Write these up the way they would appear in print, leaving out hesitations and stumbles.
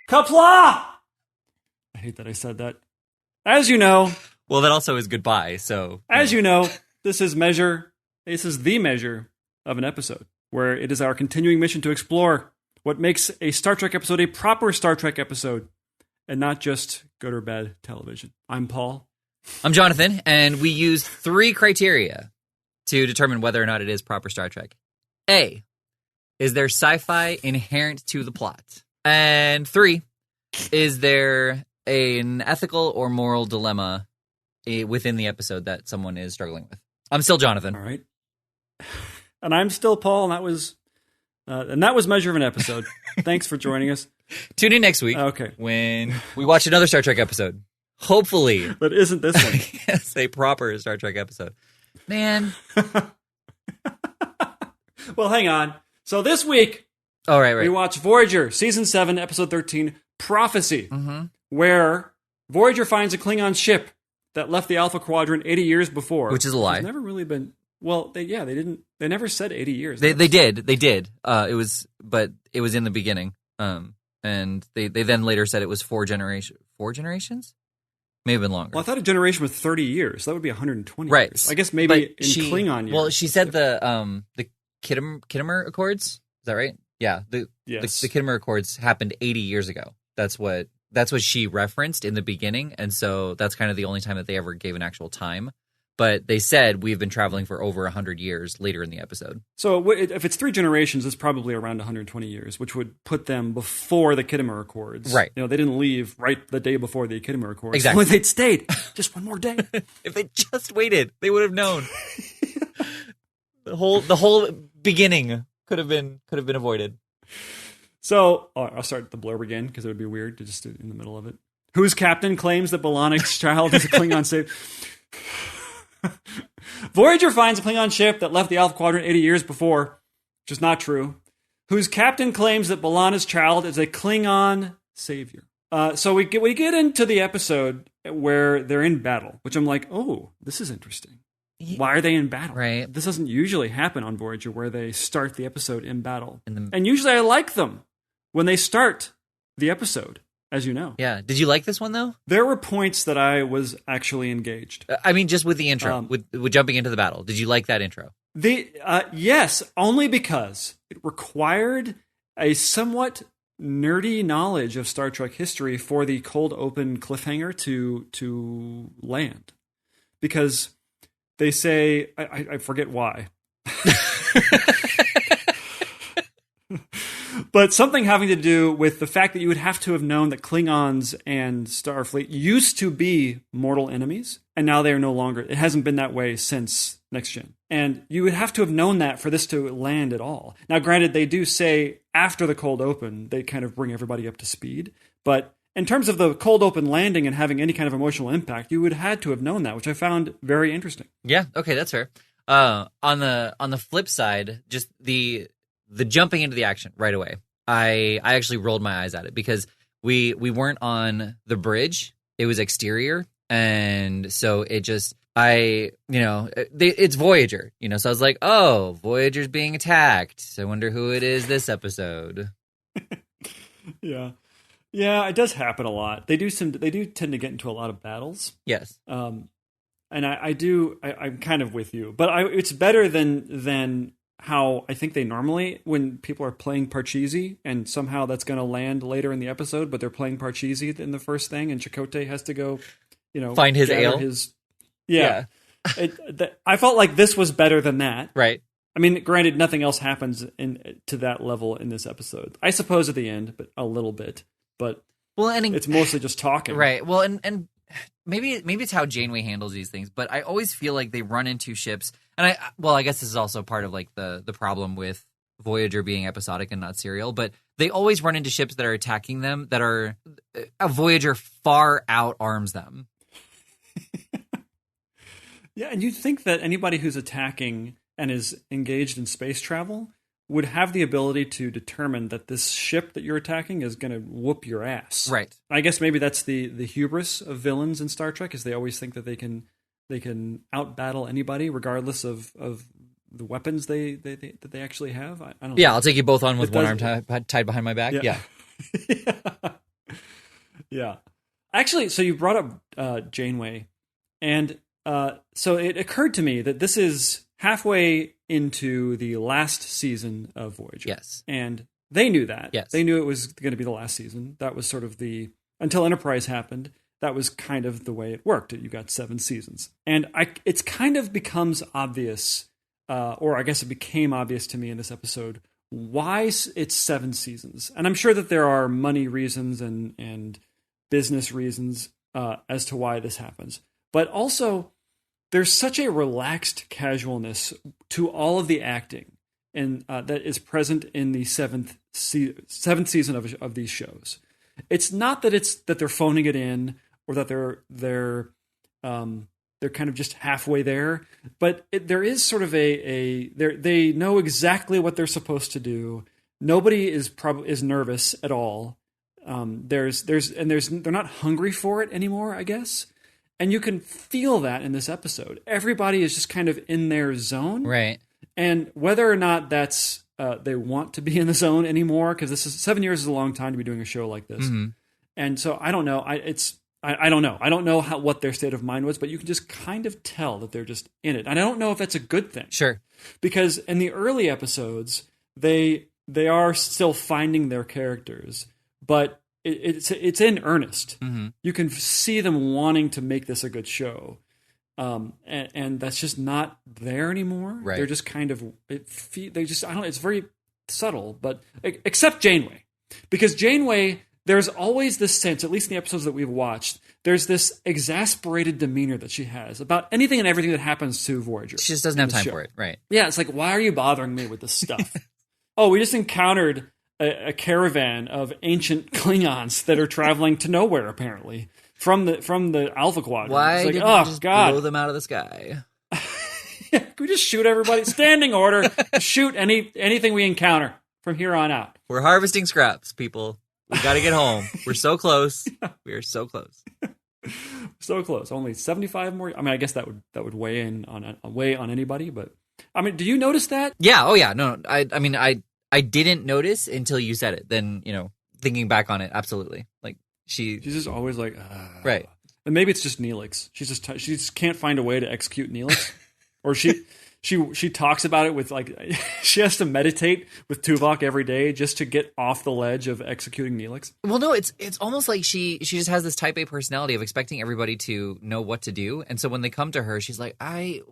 Kapla! I hate that I said that. As you know... Well, that also is goodbye, so... As you know, this is the measure of an episode, where it is our continuing mission to explore what makes a Star Trek episode a proper Star Trek episode, and not just good or bad television. I'm Paul. I'm Jonathan, and we use 3 criteria to determine whether or not it is proper Star Trek. A, is there sci-fi inherent to the plot? And 3, is there an ethical or moral dilemma within the episode that someone is struggling with? I'm still Jonathan. All right. And I'm still Paul, and that was Measure of an Episode. Thanks for joining us. Tune in next week when we watch another Star Trek episode. Hopefully. But isn't this one? Yes, a proper Star Trek episode. Man. Well, hang on. So this week, we watch Voyager, Season 7, Episode 13, Prophecy, where Voyager finds a Klingon ship that left the Alpha Quadrant 80 years before. Which is a lie. It's never really been... Well, they never said 80 years. They did. It was in the beginning. And they then later said it was 4 generations. 4 generations? May have been longer. Well, I thought a generation was 30 years. That would be 120 right. years. I guess maybe Klingon years. Well, she said the Khitomer Accords. Is that right? Yeah. The Khitomer Accords happened 80 years ago. That's what she referenced in the beginning, and so that's kind of the only time that they ever gave an actual time. But they said we've been traveling for over 100 years later in the episode. So if it's 3 generations, it's probably around 120 years, which would put them before the Khitomer Accords. Right. You know, they didn't leave right the day before the Khitomer Accords. Exactly. If they'd stayed just one more day. If they just waited, they would have known. The whole beginning could have been avoided. So I'll start the blurb again because it would be weird to just do it in the middle of it. Whose captain claims that B'Elanna's child is a Klingon save? Voyager finds a Klingon ship that left the Alpha Quadrant 80 years before, which is not true. Whose captain claims that B'Elanna's child is a Klingon savior. So we get into the episode where they're in battle, which I'm like, oh, this is interesting. Why are they in battle? Right. This doesn't usually happen on Voyager, where they start the episode in battle. And usually I like them when they start the episode, as you know. Yeah. Did you like this one, though? There were points that I was actually engaged. I mean, just with the intro, with jumping into the battle. Did you like that intro? Yes, only because it required a somewhat nerdy knowledge of Star Trek history for the cold open cliffhanger to land. Because they say, I forget why. But something having to do with the fact that you would have to have known that Klingons and Starfleet used to be mortal enemies, and now they are no longer. It hasn't been that way since Next Gen. And you would have to have known that for this to land at all. Now, granted, they do say after the cold open, they kind of bring everybody up to speed. But in terms of the cold open landing and having any kind of emotional impact, you would have had to have known that, which I found very interesting. Yeah, okay, that's fair. On the flip side, just the jumping into the action right away. I actually rolled my eyes at it because we weren't on the bridge. It was exterior. And so it just, it's Voyager, so I was like, oh, Voyager's being attacked. I wonder who it is this episode. Yeah. Yeah, it does happen a lot. They do tend to get into a lot of battles. Yes. And I'm kind of with you, but it's better than how I think they normally, when people are playing Parcheesi, and somehow that's going to land later in the episode, but they're playing Parcheesi in the first thing, and Chakotay has to go, find his ale. Yeah. I felt like this was better than that. Right. I mean, granted, nothing else happens to that level in this episode. I suppose at the end, but a little bit. But it's mostly just talking. Right. Well, and maybe it's how Janeway handles these things, but I always feel like they run into ships. And I guess this is also part of like the problem with Voyager being episodic and not serial, but they always run into ships that are attacking them that are Voyager far out arms them. Yeah, and you'd think that anybody who's attacking and is engaged in space travel would have the ability to determine that this ship that you're attacking is going to whoop your ass. Right. I guess maybe that's the hubris of villains in Star Trek, is they always think that they can out-battle anybody regardless of the weapons that they actually have. I don't know. I'll take you both on with one arm tied behind my back. Yeah. Yeah. Yeah. Actually, so you brought up Janeway, and so it occurred to me that this is halfway into the last season of Voyager. Yes. And they knew that. Yes. They knew it was going to be the last season. That was sort of until Enterprise happened, that was kind of the way it worked. You got 7 seasons. And it's kind of becomes obvious, or I guess it became obvious to me in this episode, why it's 7 seasons. And I'm sure that there are money reasons and business reasons as to why this happens. But also, there's such a relaxed casualness to all of the acting and that is present in the seventh season of these shows. It's not that they're phoning it in or that they're kind of just halfway there, but there is sort of they know exactly what they're supposed to do. Nobody is nervous at all. They're not hungry for it anymore, I guess. And you can feel that in this episode. Everybody is just kind of in their zone. Right. And whether or not that's they want to be in the zone anymore, because 7 years is a long time to be doing a show like this. Mm-hmm. And so I don't know. I don't know. I don't know what their state of mind was, but you can just kind of tell that they're just in it. And I don't know if that's a good thing. Sure. Because in the early episodes, they are still finding their characters, but it's in earnest. Mm-hmm. You can see them wanting to make this a good show, and that's just not there anymore. Right. They're just kind of it's very subtle, but except Janeway, because Janeway, there's always this sense, at least in the episodes that we've watched, there's this exasperated demeanor that she has about anything and everything that happens to Voyager. She just doesn't have time for it, right? Yeah, it's like, why are you bothering me with this stuff? Oh, we just encountered a caravan of ancient Klingons that are traveling to nowhere, apparently, from the Alpha Quadrant. Why did you just blow them out of the sky? Can we just shoot everybody? Standing order, shoot anything we encounter from here on out. We're harvesting scraps, people. We got to get home. We're so close. We are so close. So close. Only 75 more. I mean, I guess that would weigh on anybody. But I mean, do you notice that? Yeah. Oh, yeah. No. I mean, I didn't notice until you said it. Then thinking back on it, absolutely. Like she's just always like, right. And maybe it's just Neelix. She just can't find a way to execute Neelix, or she talks about it with she has to meditate with Tuvok every day just to get off the ledge of executing Neelix. Well, no, it's almost like she just has this type A personality of expecting everybody to know what to do, and so when they come to her, she's like, why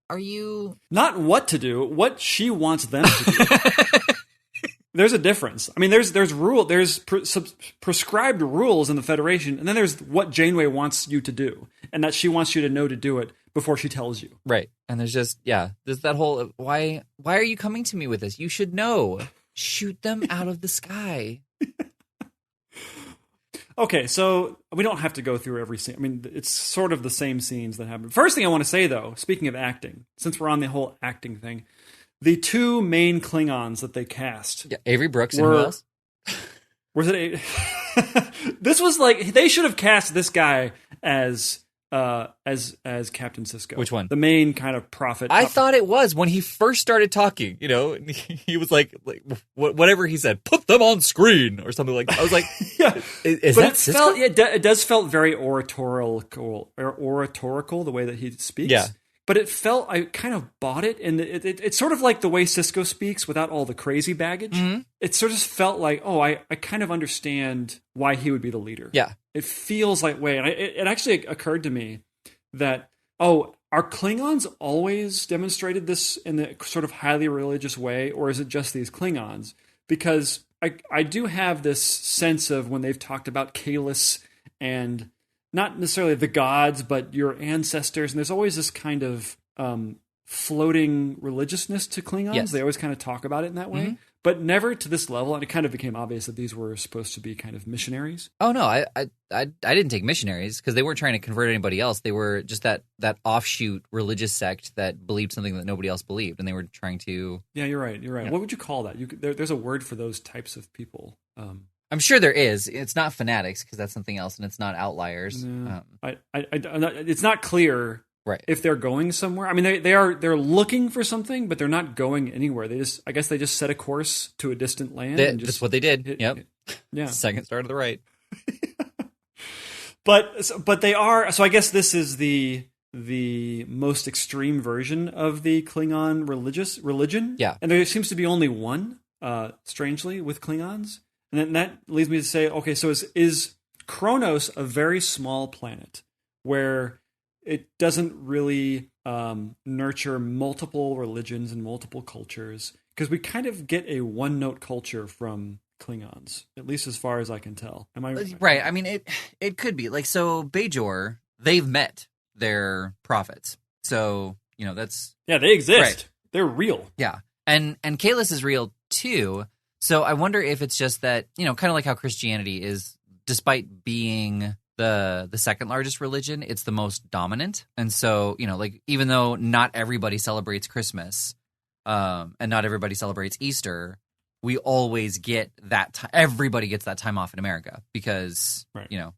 are you not what to do? What she wants them to do. There's a difference. I mean, there's prescribed rules in the Federation, and then there's what Janeway wants you to do, and that she wants you to know to do it before she tells you. Right. And there's that whole why are you coming to me with this? You should know. Shoot them out of the sky. Okay, so we don't have to go through every scene. I mean, it's sort of the same scenes that happen. First thing I want to say, though, speaking of acting, since we're on the whole acting thing, the 2 main Klingons that they cast. Yeah, Avery Brooks and who else? Was it this was like, they should have cast this guy as Captain Sisko. Which one? The main kind of prophet. I thought it was when he first started talking, he was like whatever he said, put them on screen or something like that. I was like, yeah. Is but that it Sisko? It does felt very oratorical the way that he speaks. Yeah. But it felt, I kind of bought it, and it's sort of like the way Sisko speaks without all the crazy baggage. Mm-hmm. It sort of felt like, I kind of understand why he would be the leader. Yeah. It feels like, and it actually occurred to me that, are Klingons always demonstrated this in the sort of highly religious way, or is it just these Klingons? Because I do have this sense of when they've talked about Kalis and not necessarily the gods, but your ancestors. And there's always this kind of floating religiousness to Klingons. Yes. They always kind of talk about it in that way, mm-hmm. but never to this level. And it kind of became obvious that these were supposed to be kind of missionaries. Oh, no, I didn't take missionaries because they weren't trying to convert anybody else. They were just that offshoot religious sect that believed something that nobody else believed. And they were trying to... Yeah, you're right. Yeah. What would you call that? There's a word for those types of people. I'm sure there is. It's not fanatics because that's something else, and it's not outliers. No, it's not clear, right? If they're going somewhere. I mean, they're looking for something, but they're not going anywhere. I guess they just set a course to a distant land. That's what they did. Yep. Yeah. Second star to the right. but they are. So I guess this is the most extreme version of the Klingon religion. Yeah. And there seems to be only one, strangely, with Klingons. And then that leads me to say, okay, so is Kronos a very small planet where it doesn't really nurture multiple religions and multiple cultures? Because we kind of get a one-note culture from Klingons, at least as far as I can tell. Am I right? I mean, it could be like, so Bajor, they've met their prophets, so that's they exist. Right. They're real. Yeah, and Kalis is real too. So I wonder if it's just that kind of like how Christianity is, despite being the second largest religion, it's the most dominant, and so like even though not everybody celebrates Christmas, and not everybody celebrates Easter, we always get that time. Everybody gets that time off in America because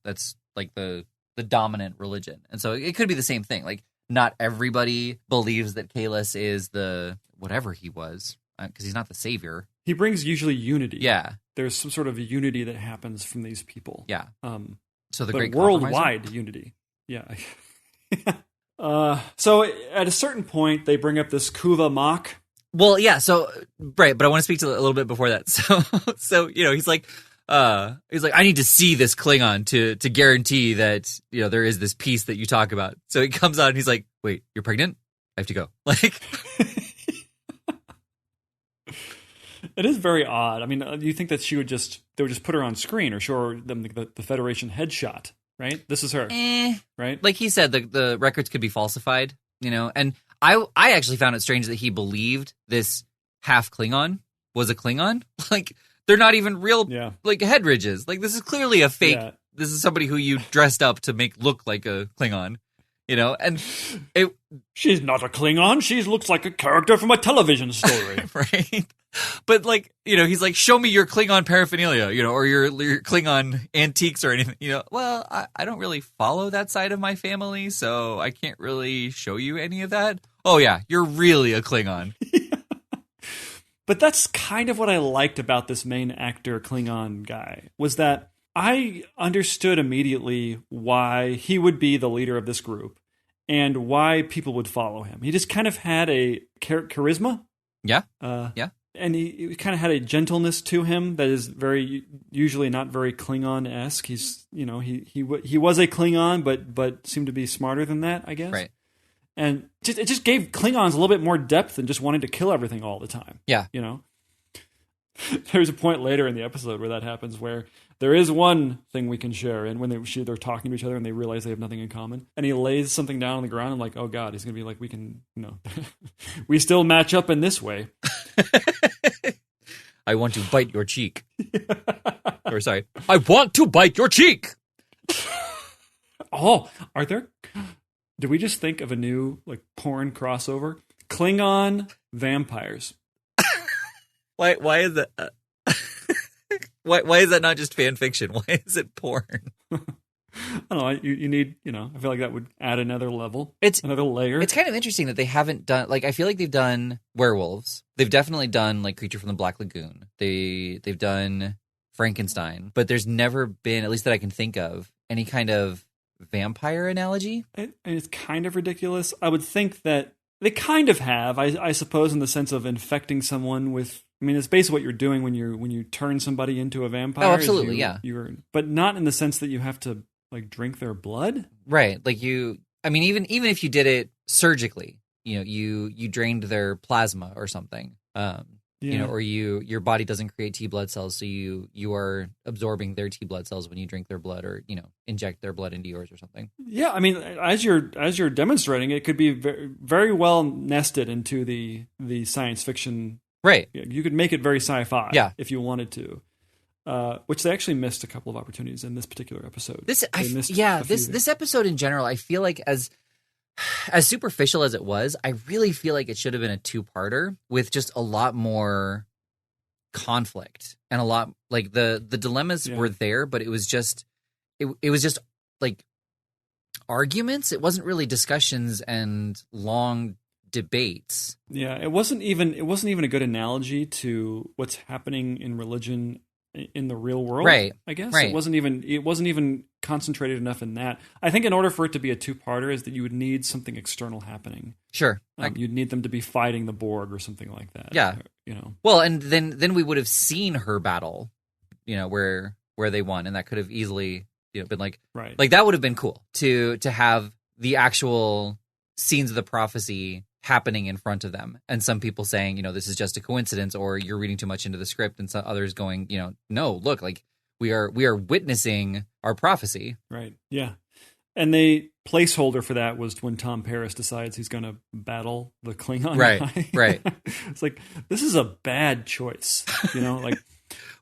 that's like the dominant religion. And so it could be the same thing. Like not everybody believes that Kalis is the whatever he was, because he's not the savior. He brings usually unity. Yeah. There's some sort of unity that happens from these people. Yeah. So the but great worldwide unity. Yeah. So at a certain point, they bring up this Kuva Mach. Well, yeah. So right, but I want to speak to a little bit before that. So he's like, I need to see this Klingon to guarantee that there is this peace that you talk about. So he comes out and he's like, wait, you're pregnant? I have to go. Like, it is very odd. I mean, you think that they would just put her on screen or show them the Federation headshot, right? This is her, right? Like he said, the records could be falsified, and I actually found it strange that he believed this half Klingon was a Klingon. Like, they're not even real, like, head ridges. Like, this is clearly a fake. Yeah. This is somebody who you dressed up to make look like a Klingon, and she's not a Klingon. She looks like a character from a television story. Right? But, like, he's like, show me your Klingon paraphernalia, or your Klingon antiques or anything. Well, I don't really follow that side of my family, so I can't really show you any of that. Oh, yeah, you're really a Klingon. But that's kind of what I liked about this main actor Klingon guy, was that I understood immediately why he would be the leader of this group and why people would follow him. He just kind of had a charisma. Yeah. Yeah. And he kind of had a gentleness to him that is usually not very Klingon-esque. He's, he was a Klingon, but seemed to be smarter than that, I guess. Right. And it just gave Klingons a little bit more depth than just wanting to kill everything all the time. Yeah. There's a point later in the episode where that happens, where there is one thing we can share, and when they're talking to each other and they realize they have nothing in common, and he lays something down on the ground, and like, oh God, he's gonna be like, we can, we still match up in this way. I want to bite your cheek. Or sorry, I want to bite your cheek. Oh, are there? Did we just think of a new porn crossover? Klingon vampires. Why is that? Why is that not just fan fiction? Why is it porn? I don't know. You need, I feel like that would add another level. It's another layer. It's kind of interesting that they haven't done, I feel like they've done werewolves. They've definitely done Creature from the Black Lagoon. They've done Frankenstein, but there's never been, at least that I can think of, any kind of vampire analogy. And it's kind of ridiculous. I would think that they kind of have, I suppose, in the sense of infecting someone with. I mean, it's basically what you're doing when you turn somebody into a vampire. Oh, absolutely, yeah. But not in the sense that you have to drink their blood, right? Like even if you did it surgically, you drained their plasma or something, or your body doesn't create T blood cells, so you are absorbing their T blood cells when you drink their blood or inject their blood into yours or something. Yeah, I mean, as you're demonstrating, it could be very, very well nested into the science fiction. Right. You could make it very sci-fi if you wanted to. Which they actually missed a couple of opportunities in this particular episode. This episode in general, I feel like as superficial as it was, I really feel like it should have been a two-parter with just a lot more conflict and a lot the dilemmas were there, but it was just arguments. It wasn't really discussions and long debates. Yeah, it wasn't even a good analogy to what's happening in religion in the real world. Right. I guess Right. it wasn't even concentrated enough in that. I think in order for it to be a two-parter, is that you would need something external happening. Sure. You'd need them to be fighting the Borg or something like that. Yeah. Well, and then we would have seen her battle, where they won, and that could have easily been like right. Like that would have been cool to have the actual scenes of the prophecy happening in front of them, and some people saying, this is just a coincidence, or you're reading too much into the script, and some others going, no, look, like we are witnessing our prophecy. Right. Yeah. And the placeholder for that was when Tom Paris decides he's going to battle the Klingon guy. Right. It's like, this is a bad choice, like.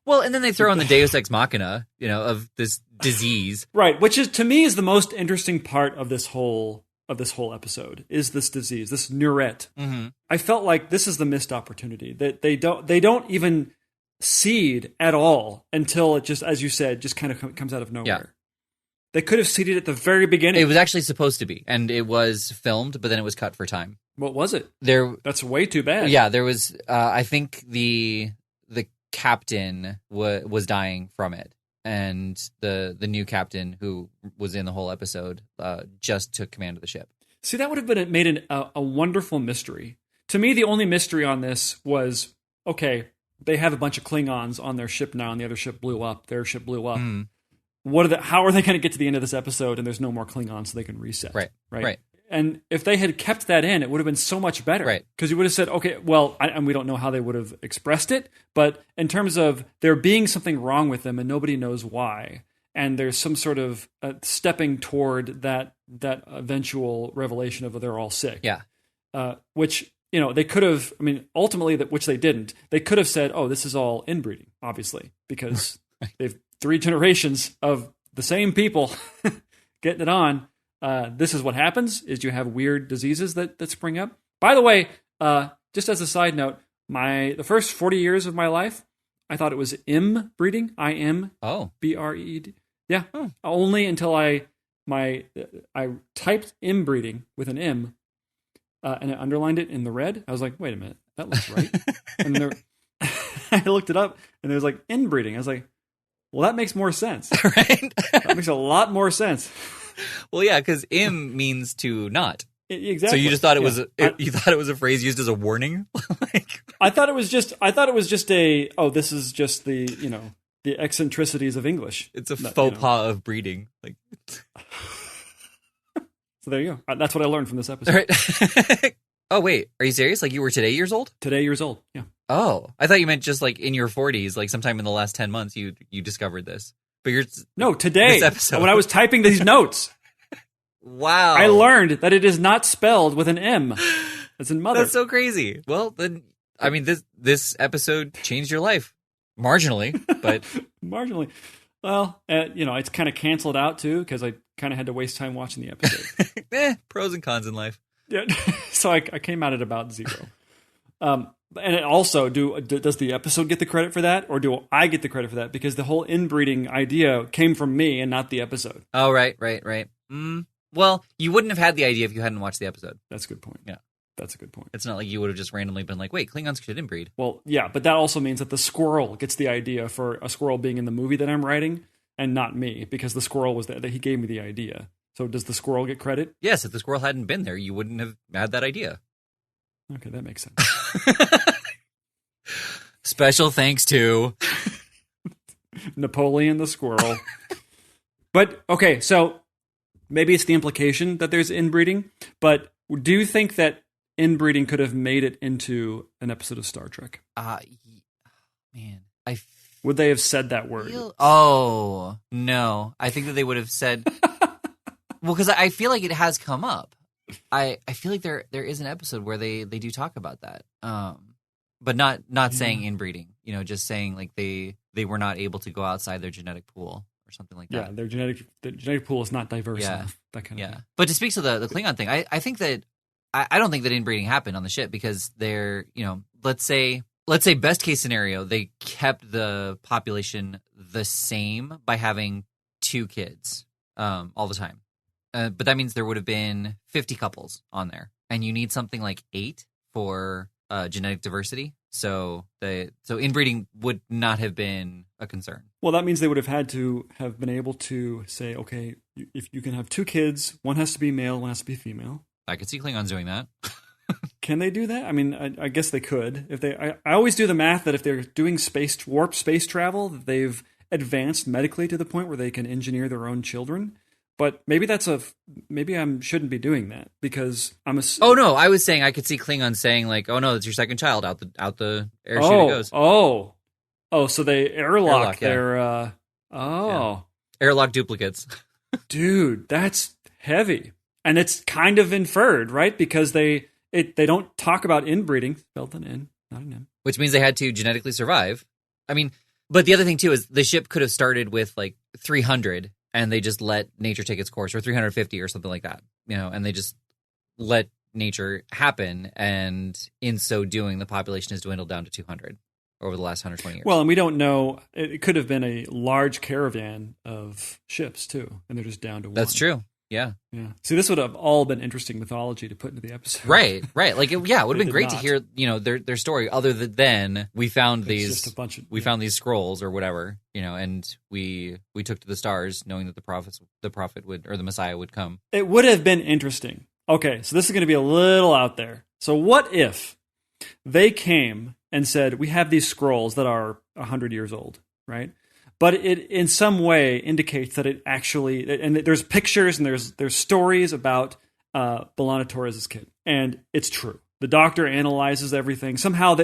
Well, and then they throw in the Deus Ex Machina, of this disease. Right, which is to me is the most interesting part of this whole episode is this disease, this Nurette. Mm-hmm. I felt like this is the missed opportunity that they don't even seed at all until it just, as you said, just kind of comes out of nowhere. Yeah. They could have seeded at the very beginning. It was actually supposed to be, and it was filmed, but then it was cut for time. What was it? That's way too bad. Yeah, there was. I think the captain was dying from it, and the new captain who was in the whole episode just took command of the ship. See, that would have made a wonderful mystery. To me, the only mystery on this was, okay, they have a bunch of Klingons on their ship now, and the other ship blew up. Their ship blew up. Mm. How are they going to get to the end of this episode and there's no more Klingons so they can reset? Right. And if they had kept that in, it would have been so much better. Right. Because you would have said, okay, well, and we don't know how they would have expressed it, but in terms of there being something wrong with them and nobody knows why, and there's some sort of stepping toward that eventual revelation of they're all sick. Yeah. Which, they could have, ultimately, which they didn't, they could have said, oh, this is all inbreeding, obviously, because they've 3 generations of the same people getting it on. This is what happens, is you have weird diseases that spring up. By the way, just as a side note, the first 40 years of my life, I thought it was breeding, I-M, B-R-E-D. Yeah, only until I typed inbreeding with an M, and I underlined it in the red. I was like, wait a minute, that looks right. And I looked it up, and there was like inbreeding. I was like, well, that makes more sense. Right? That makes a lot more sense. Well, yeah, because "im" means to not. Exactly. So you just thought it was you thought it was a phrase used as a warning. I thought it was just this is just the the eccentricities of English. It's a faux pas of breeding. Like, so there you go. That's what I learned from this episode. Right. Oh wait, are you serious? Like you were today years old? Today years old. Yeah. Oh, I thought you meant just like in your 40s, like sometime in the last 10 months you discovered this. But today, this episode. When I was typing these notes. Wow. I learned that it is not spelled with an M. As in mother. That's so crazy. Well, then, this episode changed your life. Marginally, but... Marginally. Well, it's kind of canceled out, too, because I kind of had to waste time watching the episode. Pros and cons in life. Yeah. So I came out at about 0. And it also, does the episode get the credit for that, or do I get the credit for that? Because the whole inbreeding idea came from me and not the episode. Oh, right. Well, you wouldn't have had the idea if you hadn't watched the episode. That's a good point. Yeah. That's a good point. It's not like you would have just randomly been like, wait, Klingons should inbreed. Well, yeah, but that also means that the squirrel gets the idea for a squirrel being in the movie that I'm writing, and not me, because the squirrel was that he gave me the idea. So does the squirrel get credit? Yes, if the squirrel hadn't been there, you wouldn't have had that idea. Okay, that makes sense. Special thanks to Napoleon the squirrel. But, okay, so maybe it's the implication that there's inbreeding, but do you think that inbreeding could have made it into an episode of Star Trek? Man, would they have said that word? Oh, no. I think that they would have said... Well, because I feel like it has come up. I feel like there is an episode where they do talk about that. But not saying inbreeding, just saying like they were not able to go outside their genetic pool or something like that. Yeah, their genetic pool is not diverse enough. That kind of thing. But to speak to the Klingon thing, I think that I don't think that inbreeding happened on the ship because they're, let's say best case scenario, they kept the population the same by having 2 kids all the time. But that means there would have been 50 couples on there, and you need something like 8 for genetic diversity. So inbreeding would not have been a concern. Well, that means they would have had to have been able to say, okay, if you can have 2 kids, one has to be male, one has to be female. I could see Klingons doing that. Can they do that? I mean, I guess they could. If they, I always do the math that if they're doing warp space travel, that they've advanced medically to the point where they can engineer their own children. But maybe maybe I shouldn't be doing that because I'm a. Oh no, I was saying I could see Klingons saying like, "Oh no, it's your second child out the air chute it goes." Oh, so they airlock yeah. their. Yeah. Airlock duplicates. Dude, that's heavy, and it's kind of inferred, right? Because they don't talk about inbreeding, spelled an N, not an M, which means they had to genetically survive. I mean, but the other thing too is the ship could have started with like 300. And they just let nature take its course, or 350 or something like that, and they just let nature happen. And in so doing, the population has dwindled down to 200 over the last 120 years. Well, and we don't know. It could have been a large caravan of ships, too, and they're just down to one. That's true. Yeah. See, this would have all been interesting mythology to put into the episode. Right. Like, it would have been great to hear, their story. Other than we found found these scrolls or whatever, and we took to the stars, knowing that the prophet would, or the Messiah would come. It would have been interesting. Okay, so this is going to be a little out there. So what if they came and said, we have these scrolls that are 100 years old, right? But it in some way indicates that it actually, and there's pictures and there's stories about B'Elanna Torres' kid, and it's true. The doctor analyzes everything. Somehow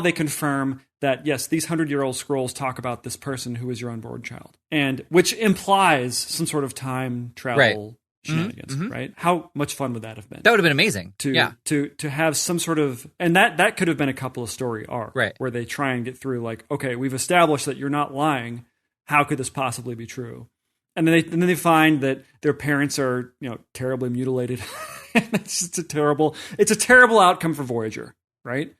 they confirm that yes, these 100-year-old scrolls talk about this person who is your unborn child, and which implies some sort of time travel shenanigans, right? How much fun would that have been? That would have been amazing. To have some sort of, and that could have been a couple of story arc, right? Where they try and get through, like, okay, we've established that you're not lying. How could this possibly be true? And then they find that their parents are, terribly mutilated. It's just a terrible outcome for Voyager, right?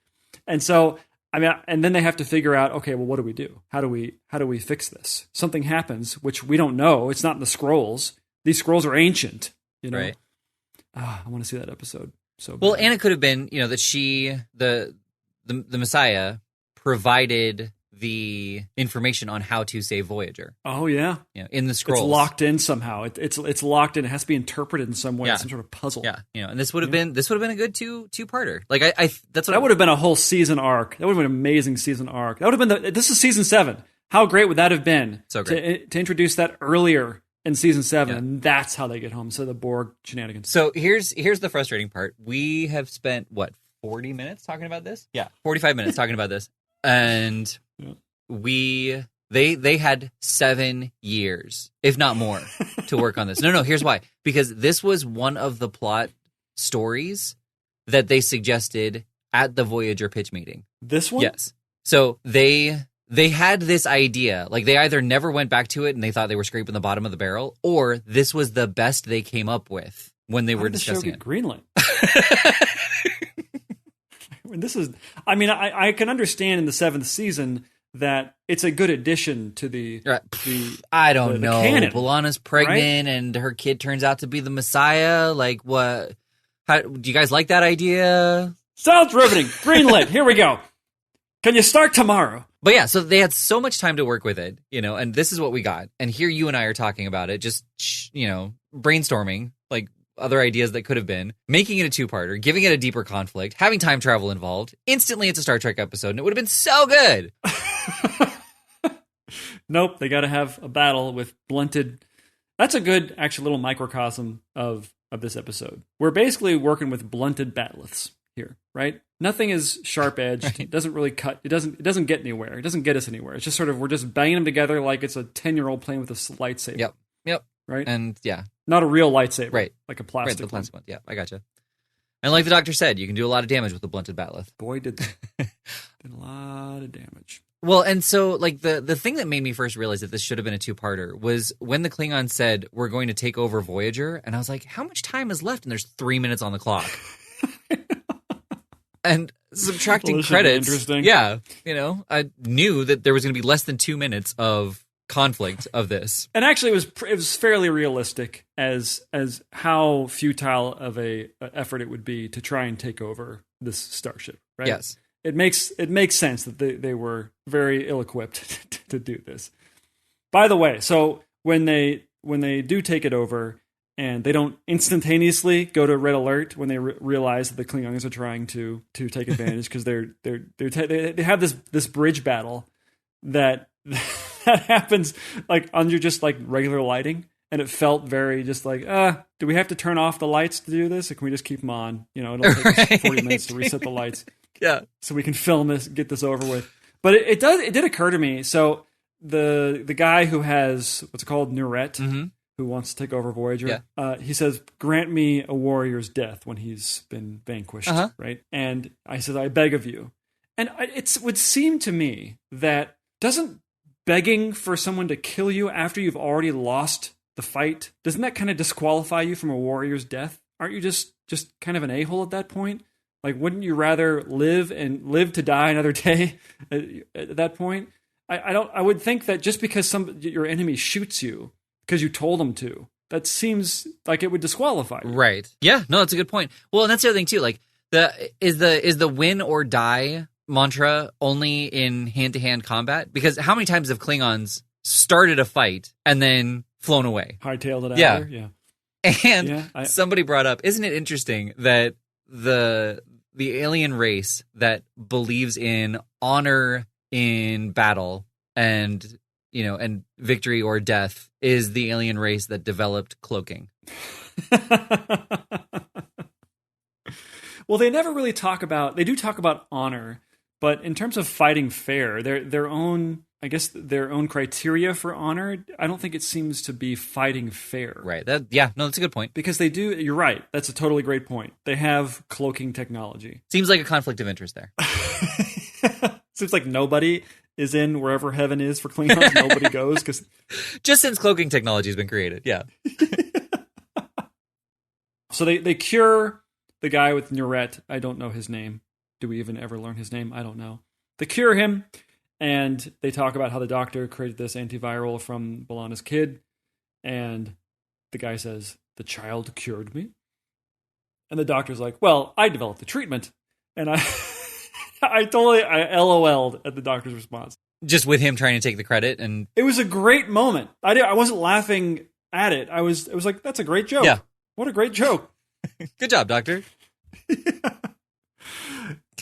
And so, and then they have to figure out, okay, well, what do we do? How do we fix this? Something happens, which we don't know. It's not in the scrolls. These scrolls are ancient, Right. I want to see that episode. So well, bad. and it could have been, that she, the Messiah, provided the information on how to save Voyager. Oh yeah, in the scrolls, it's locked in somehow. It's locked in. It has to be interpreted in some way, some sort of puzzle. Yeah, and this would have been a good two-parter. Like that would have been a whole season arc. That would have been an amazing season arc. That would have been this is season 7. How great would that have been? So great to introduce that earlier in season 7, and that's how they get home. So the Borg shenanigans. So here's the frustrating part. We have spent 40 minutes talking about this. Yeah, 45 minutes talking about this, and. They had 7 years, if not more, to work on this. No, here's why. Because this was one of the plot stories that they suggested at the Voyager pitch meeting. This one? Yes. So they had this idea. Like, they either never went back to it and they thought they were scraping the bottom of the barrel, or this was the best they came up with when they were discussing it. Greenlit. This is, I can understand in the 7th season that it's a good addition to the I don't know. Canon, B'Elanna's pregnant, right? And her kid turns out to be the Messiah. Like, what? How, do you guys like that idea? Sounds riveting. Greenlit. Here we go. Can you start tomorrow? But yeah, so they had so much time to work with it, and this is what we got. And here you and I are talking about it, just, brainstorming, like, other ideas that could have been, making it a two-parter, giving it a deeper conflict, having time travel involved. Instantly, it's a Star Trek episode, and it would have been so good. Nope, they got to have a battle with blunted. That's a good, actually, little microcosm of this episode. We're basically working with blunted batleths here, right? Nothing is sharp-edged. Right. It doesn't really cut. It doesn't get anywhere. It doesn't get us anywhere. It's just sort of, we're just banging them together like it's a 10-year-old playing with a lightsaber. Yep. Right? And yeah. Not a real lightsaber. Right. Like a plastic one. The plastic one. Yeah, I gotcha. And like the doctor said, you can do a lot of damage with the blunted batleth. Boy, did they. Did a lot of damage. Well, and so, like, the thing that made me first realize that this should have been a two-parter was when the Klingons said, we're going to take over Voyager, and I was like, how much time is left? And there's 3 minutes on the clock. And subtracting credits, interesting. Yeah, I knew that there was going to be less than 2 minutes of conflict of this. And actually, it was fairly realistic as how futile of a effort it would be to try and take over this starship, right? Yes. It makes sense that they were very ill-equipped to do this. By the way, so when they do take it over, and they don't instantaneously go to red alert when they realize that the Klingons are trying to take advantage, because they have this bridge battle that happens like under just like regular lighting, and it felt very just like, do we have to turn off the lights to do this, or can we just keep them on? It'll take us 40 minutes to reset the lights. Yeah, so we can film this, get this over with. But it did occur to me. So the guy who has what's it called, Nuret, who wants to take over Voyager, he says, "Grant me a warrior's death when he's been vanquished." Right? And I said, "I beg of you." And it would seem to me that doesn't begging for someone to kill you after you've already lost the fight, doesn't that kind of disqualify you from a warrior's death? Aren't you just kind of an a-hole at that point? Like, wouldn't you rather live to die another day at that point? I would think that just because your enemy shoots you because you told them to, that seems like it would disqualify you. Right. Yeah, no, that's a good point. Well, and that's the other thing too, like is the win or die mantra only in hand-to-hand combat? Because how many times have Klingons started a fight and then flown away? Hightailed it out there? Yeah. And somebody brought up, isn't it interesting that the alien race that believes in honor in battle and victory or death is the alien race that developed cloaking? Well, they never really talk about, they do talk about honor, but in terms of fighting fair, their own criteria for honor, I don't think it seems to be fighting fair. Right. That's a good point. Because they do, you're right. That's a totally great point. They have cloaking technology. Seems like a conflict of interest there. Seems like nobody is in wherever heaven is for Klingons. Nobody goes. Just since cloaking technology has been created, yeah. So they cure the guy with Nuret. I don't know his name. Do we even ever learn his name? I don't know. They cure him, and they talk about how the doctor created this antiviral from B'Elanna's kid, and the guy says, "The child cured me." And the doctor's like, "Well, I developed the treatment." And I LOL'd at the doctor's response. Just with him trying to take the credit, and it was a great moment. I wasn't laughing at it. It was like, that's a great joke. Yeah. What a great joke. Good job, doctor.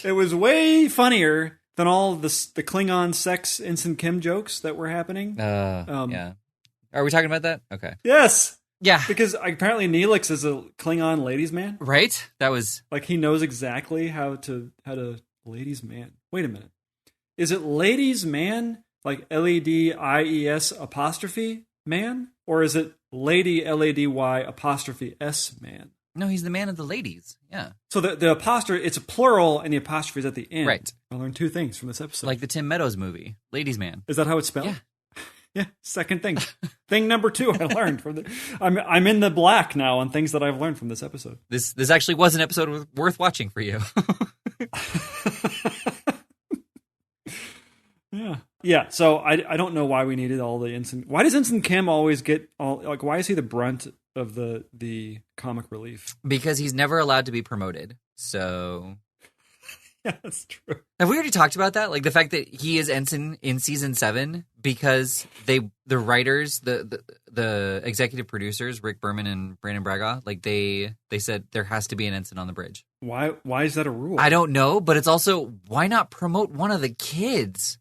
It was way funnier than all the Klingon sex Ensign Kim jokes that were happening. Yeah. Are we talking about that? Okay. Yes. Yeah. Because apparently Neelix is a Klingon ladies' man. Right? That was... Like, he knows exactly how to ladies' man. Wait a minute. Is it ladies' man, like LEDIES apostrophe man? Or is it lady LADY apostrophe S man? No, he's the man of the ladies. Yeah. So the apostrophe, it's a plural, and the apostrophe is at the end. Right. I learned two things from this episode. Like the Tim Meadows movie, Ladies Man. Is that how it's spelled? Yeah. Yeah. Second thing. Thing number 2 I learned from I'm in the black now on things that I've learned from this episode. This actually was an episode worth watching for you. Yeah. Yeah. So I don't know why we needed all the Ensign. Why does Ensign Kim always get all, like, why is he the brunt of the comic relief? Because he's never allowed to be promoted. So yeah, that's true. Have we already talked about that? Like the fact that he is ensign in season 7 because the writers, the executive producers, Rick Berman and Brandon Braga, like they said there has to be an ensign on the bridge. Why is that a rule? I don't know, but it's also, why not promote one of the kids?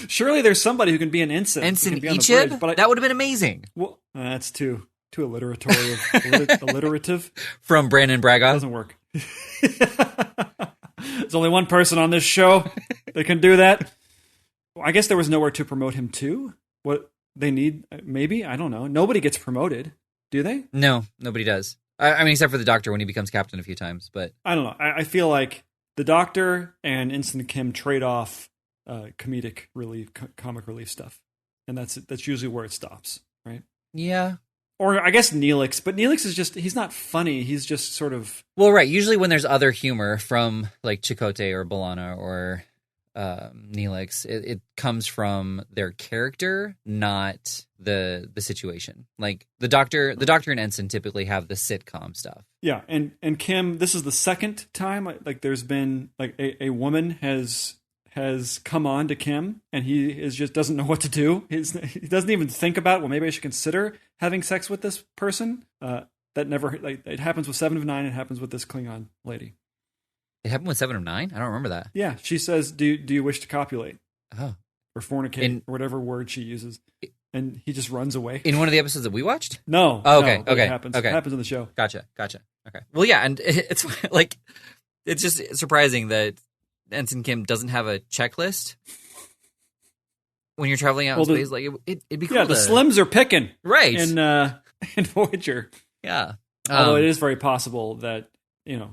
Surely there's somebody who can be an ensign. Ensign Ichib? That would have been amazing. Well, that's too alliterative. Alliterative from Brandon Braga. Doesn't work. There's only one person on this show that can do that. I guess there was nowhere to promote him to. What they need, maybe, I don't know. Nobody gets promoted, do they? No, nobody does. I mean, except for the Doctor when he becomes captain a few times. But I don't know. I feel like the Doctor and Ensign Kim trade off comedic relief, comic relief stuff, and that's usually where it stops, right? Yeah. Or I guess Neelix, but Neelix is he's not funny. He's just sort of... Well, right. Usually when there's other humor from like Chakotay or B'Elanna or Neelix, it comes from their character, not the situation. Like the Doctor and Ensign typically have the sitcom stuff. Yeah, and Kim, this is the second time like there's been like a woman has come on to Kim, and he just doesn't know what to do. He doesn't even think about, well, maybe I should consider having sex with this person. That never, like, it happens with 7 of 9. It happens with this Klingon lady. It happened with 7 of 9? I don't remember that. Yeah, she says, do you wish to copulate? Oh. Or fornicate, or whatever word she uses. And he just runs away. In one of the episodes that we watched? No. Oh, okay, no, okay. It happens. Okay. It happens in the show. Gotcha. Okay. Well, yeah, and it's like, it's just surprising that Ensign Kim doesn't have a checklist when you're traveling out in space. Like, it'd be cool. Yeah, the slims are picking. Right. In Voyager. Yeah. Although it is very possible that,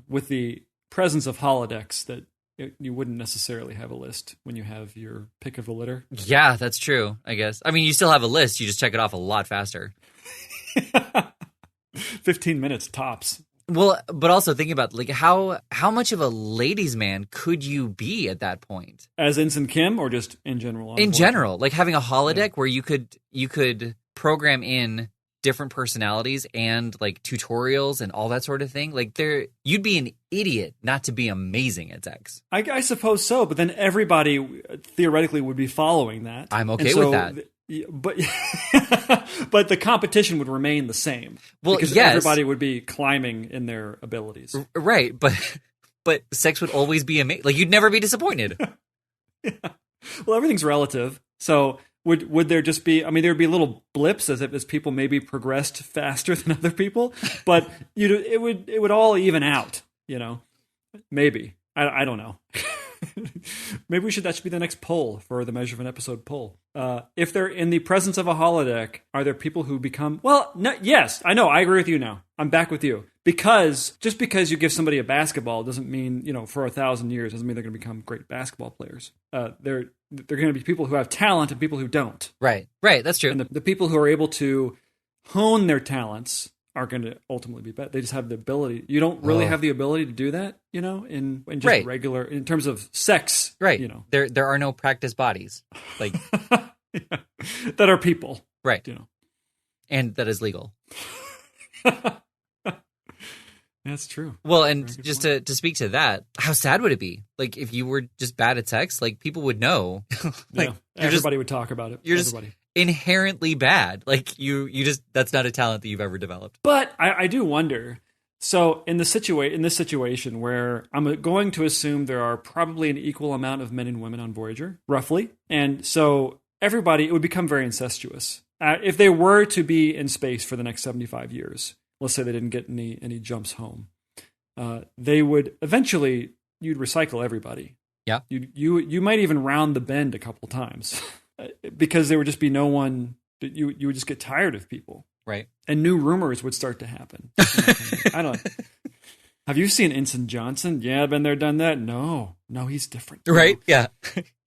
with the presence of holodecks, that you wouldn't necessarily have a list when you have your pick of the litter. Yeah, that's true, I guess. I mean, you still have a list. You just check it off a lot faster. 15 minutes tops. Well, but also thinking about like how much of a ladies' man could you be at that point? As Ensign Kim, or just in general? In general, like having a holodeck where you could program in different personalities and like tutorials and all that sort of thing. Like you'd be an idiot not to be amazing at sex. I suppose so, but then everybody theoretically would be following that. I'm okay with that. But the competition would remain the same. Well, because yes, everybody would be climbing in their abilities. Right, but sex would always be amazing. Like you'd never be disappointed. Yeah. Well, everything's relative. So would there just be? I mean, there'd be little blips as people maybe progressed faster than other people, but it would all even out. Maybe I don't know. Maybe that should be the next poll for the Measure of an Episode poll. If they're in the presence of a holodeck, are there people who become... Well, no, yes, I know. I agree with you now. I'm back with you. Just because you give somebody a basketball doesn't mean, for 1,000 years, doesn't mean they're going to become great basketball players. They're going to be people who have talent and people who don't. Right, that's true. And the people who are able to hone their talents are going to ultimately be better. They just have the ability. You don't really have the ability to do that, in just regular, in terms of sex. Right. There are no practice bodies. Like yeah. That are people. Right. And that is legal. That's true. Well, and just to speak to that, how sad would it be? Like if you were just bad at sex, like people would know. Like everybody would talk about it. You're just inherently bad. Like you just, that's not a talent that you've ever developed. But I do wonder. So in this situation where I'm going to assume there are probably an equal amount of men and women on Voyager, roughly, and so it would become very incestuous. If they were to be in space for the next 75 years, let's say they didn't get any jumps home, they would eventually, you'd recycle everybody. Yeah. You might even round the bend a couple times because there would just be no one. You would just get tired of people. Right. And new rumors would start to happen. I don't know. Have you seen Ensign Johnson? Yeah, been there, done that. No, he's different. Right? Yeah.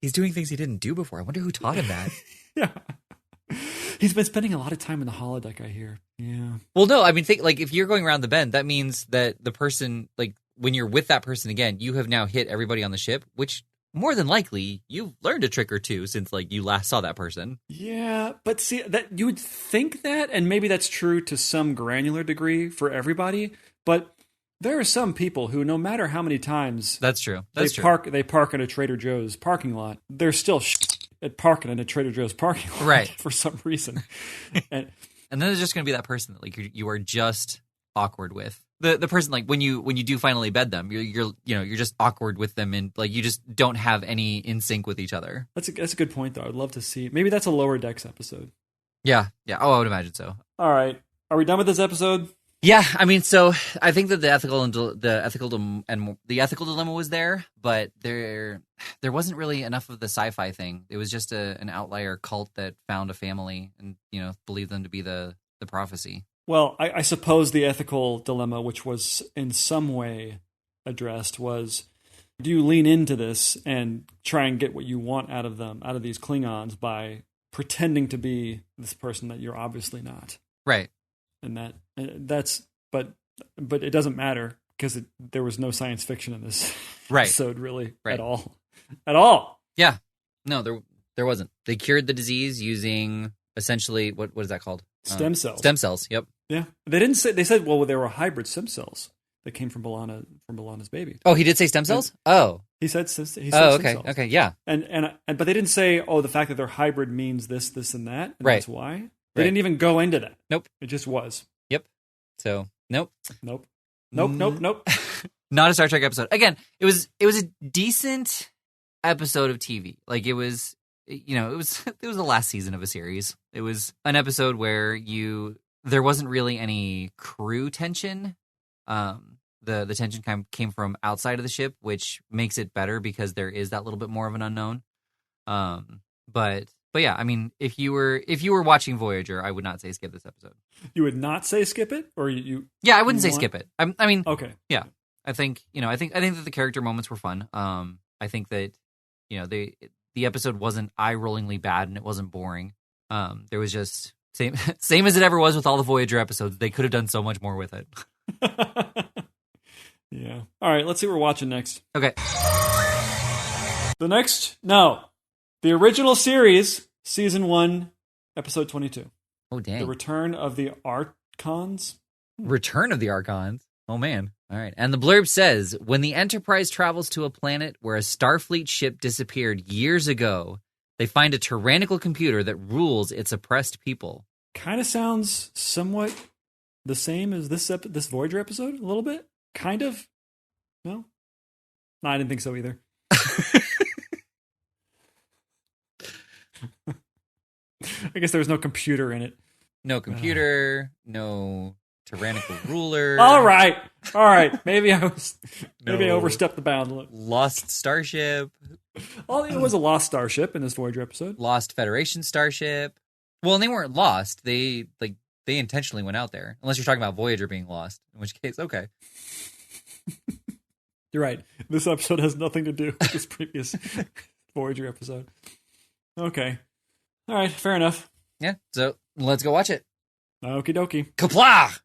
He's doing things he didn't do before. I wonder who taught him that. Yeah. He's been spending a lot of time in the holodeck, I hear. Yeah. Well, no, I mean, think like if you're going around the bend, that means that the person, like when you're with that person again, you have now hit everybody on the ship, which more than likely you've learned a trick or two since like you last saw that person. Yeah, but see that you would think that, and maybe that's true to some granular degree for everybody, but there are some people who, no matter how many times that's true. They park in a Trader Joe's parking lot, they're still at parking in a Trader Joe's parking lot, right? For some reason, and then there's just going to be that person that like you are just awkward with. The person, like when you do finally bed them, you're just awkward with them, and like you just don't have any in sync with each other. That's a good point, though. I'd love to see. Maybe that's a Lower Decks episode. Yeah. Oh, I would imagine so. All right, are we done with this episode? Yeah, I mean, so I think that the ethical dilemma was there, but there wasn't really enough of the sci-fi thing. It was just an outlier cult that found a family and believed them to be the prophecy. Well, I suppose the ethical dilemma, which was in some way addressed, was: do you lean into this and try and get what you want out of these Klingons by pretending to be this person that you're obviously not? Right. And but it doesn't matter because there was no science fiction in this episode really at all. Yeah. No, there wasn't. They cured the disease using essentially what is that called? Stem cells. Stem cells. Yep. Yeah. They didn't say. They said, well, they were hybrid stem cells that came from B'Elanna's baby. Oh, he did say stem cells. He said stem okay. cells. Okay. Yeah. But they didn't say, oh, the fact that they're hybrid means this, and that. And Right. That's why. They didn't even go into that. Nope. It just was. Yep. So nope. Nope. Not a Star Trek episode. Again, it was a decent episode of TV. Like it was the last season of a series. It was an episode where there wasn't really any crew tension. The tension came from outside of the ship, which makes it better because there is that little bit more of an unknown. But yeah, I mean, if you were watching Voyager, I would not say skip this episode. You would not say skip it, or you? Yeah, I wouldn't say skip it. I mean, okay, yeah, I think that the character moments were fun. I think that the episode wasn't eye-rollingly bad and it wasn't boring. There was just same as it ever was with all the Voyager episodes. They could have done so much more with it. Yeah. All right, let's see what we're watching next. Okay. The original series, season 1, episode 22. Oh, dang. The Return of the Archons. Return of the Archons. Oh, man. All right. And the blurb says, when the Enterprise travels to a planet where a Starfleet ship disappeared years ago, they find a tyrannical computer that rules its oppressed people. Kind of sounds somewhat the same as this Voyager episode, a little bit. Kind of. No, I didn't think so either. I guess there was no computer in it. No computer, no tyrannical ruler. All right. Maybe I overstepped the bound a little. Lost starship. Oh, it was a lost starship in this Voyager episode. Lost Federation starship. Well, and they weren't lost. They intentionally went out there. Unless you're talking about Voyager being lost, in which case, okay. You're right. This episode has nothing to do with this previous Voyager episode. Okay. All right, fair enough. Yeah, so let's go watch it. Okie dokie. Kapla!